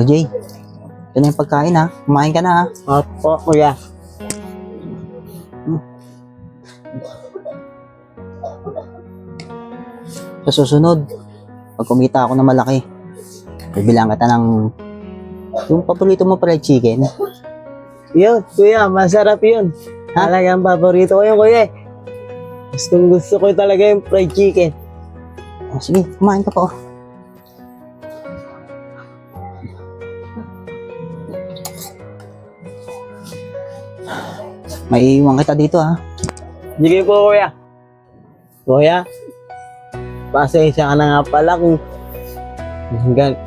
Jay, ito na yung pagkain ha. Kumain ka na ha. Opo, kuya. Sa susunod, pag kumita ako na malaki, bibilang kita ng yung paborito mo fried chicken. Yun, kuya, masarap yun. Ha? Talagang paborito ko yun, kuya. Gustong gusto ko talaga yung fried chicken. O, sige, kumain ka pa oh. May iwan kita dito ha. Sige po, kuya. Kuya, pasensya ka na nga pala kung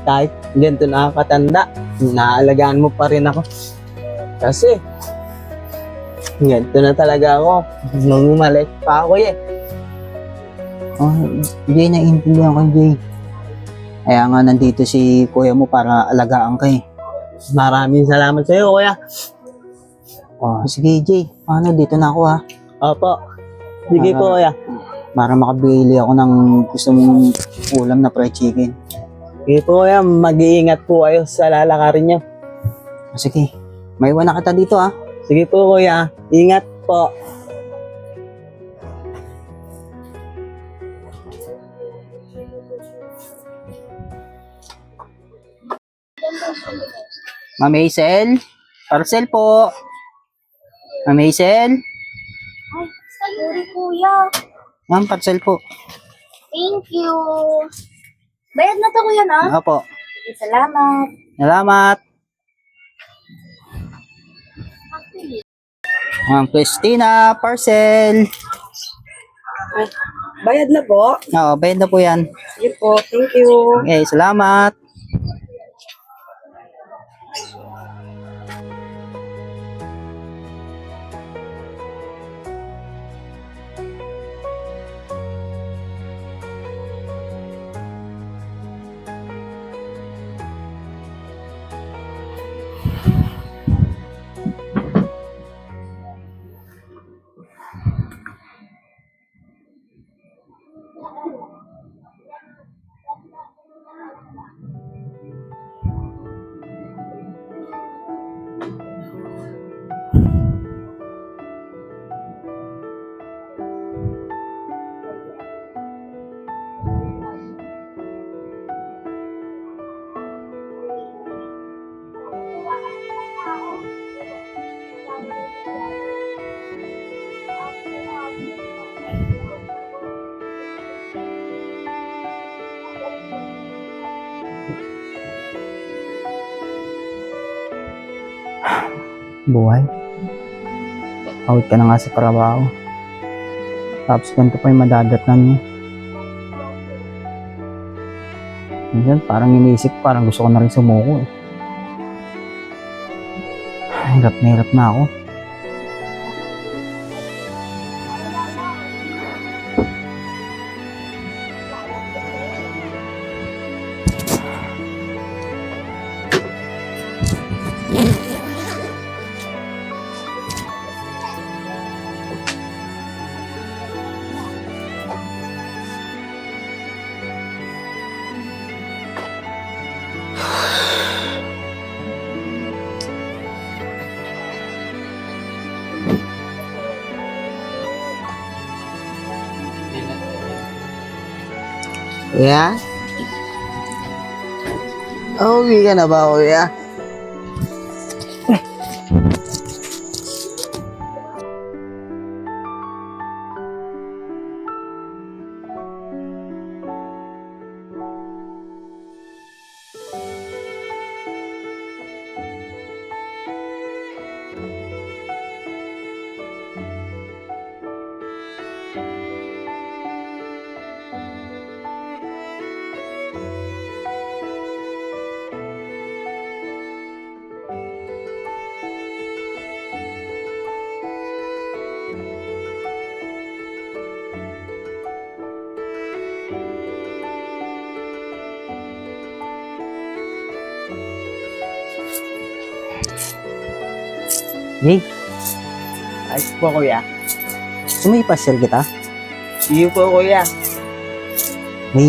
kahit ganito nakakatanda, naalagaan mo pa rin ako. Kasi, ganito na talaga ako. Nung umalis pa ako eh. Oh, Jay, naiintindihan ko Jay. Kaya nga nandito si kuya mo para alagaan ka eh. Maraming salamat sa iyo, kuya. Oh, sige Jay, ano dito na ako ha. Opo. Sige po, kuya. Para makabili ako ng gusto mong ulam na fried chicken. Sige po, kuya. Mag-iingat po kayo sa lalakarin niyo. Sige, may iwan na kita dito ha. Sige po, kuya. Ingat po. Ma'am Hazel, parcel po. Ma'am Hazel, Ay, sorry kuya. ma'am parcel po. Thank you. Bayad na to kuya na? Opo, Sige, salamat. salamat. Ma'am Christina, parcel. Bayad na po. Oo, bayad na po yan. Sige po. Thank you. Okay, salamat. Buhay. Out ka na nga sa trabaho. Tapos ganito pa yung madadatnan mo. Minsan parang iniisip, parang gusto ko na rin sumuko eh. Hirap na ako. Kuya? Uwi ka na ba, kuya? Jay, Ayos po, kuya. gusto mo ipasyal kita? Sige po, kuya. May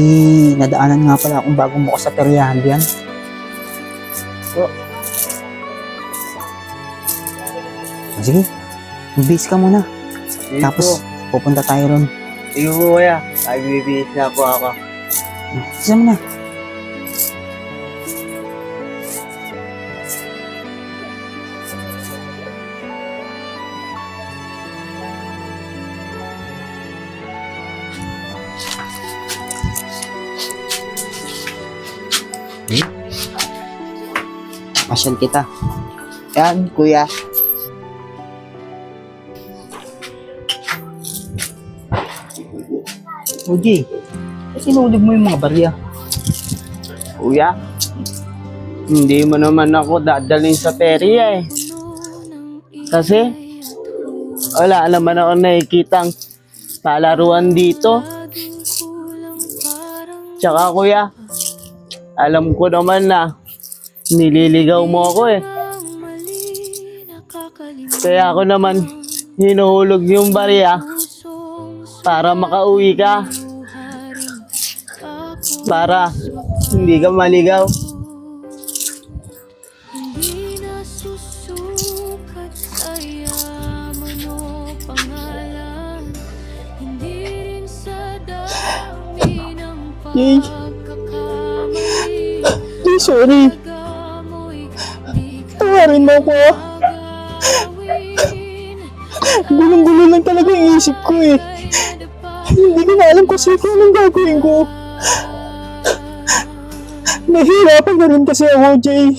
nadaanan nga pala akong bagong bukas sa peryahan diyan. po. Sige, magbihis ka muna. Sige Tapos, po. pupunta tayo ron. Sige po kuya. Ay, bibihis na po ako. Isa mo na. Pasyal kita. Yan, kuya. OJ, sinulog mo yung mga barya. Kuya, hindi mo naman ako dadalhin sa perya eh. Kasi, wala naman ako nakikitang palaruan dito. Tsaka kuya, alam ko naman na nililigaw mo ako eh. Kaya ako naman hinuhulog yung barya para makauwi ka. Para hindi ka maligaw. Hindi nasusukat sa yaman o pangalan. Hindi rin sa dami ng pagkakamali. Sorry, Gamoy, di ka tawarin mo ako. gawin. Gulong-gulo lang talaga yung isip ko eh. Hindi ko na alam kasi kung anong gagawin ko. Nahihirapan na rin kasi ako, Jay.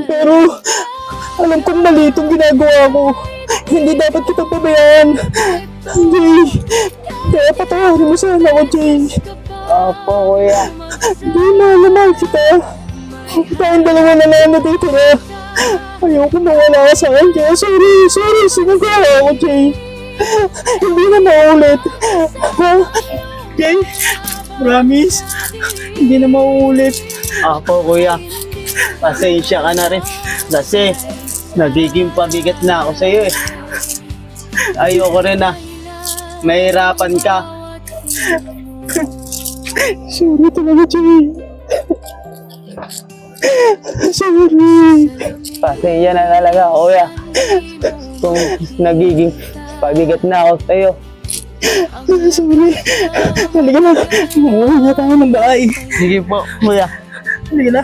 Pero alam kong mali itong ginagawa ko. Hindi dapat kita pabayaan. Jay, kaya patawarin mo sana ako, Jay. Opo, kuya. Hindi, mahal kita. Tayong dalawa na lang na dito na. Ayoko mawala ka sa akin, kaya sorry, sinagawa ako, Jay. Hindi na maulit. Ha? Jay, promise, hindi na maulit. Ako, kuya, pasensya ka na rin. Kasi, nagiging pabigat na ako sa'yo eh. Ayoko rin na mahirapan ka. Sorry talaga, Jay. Sorry. Pasensya na talaga, kuya. Kung nagiging pabigat na ako sa'yo. Sorry. Halika na. Umuwi na tayo ng bahay. Sige po, kuya. Halika na.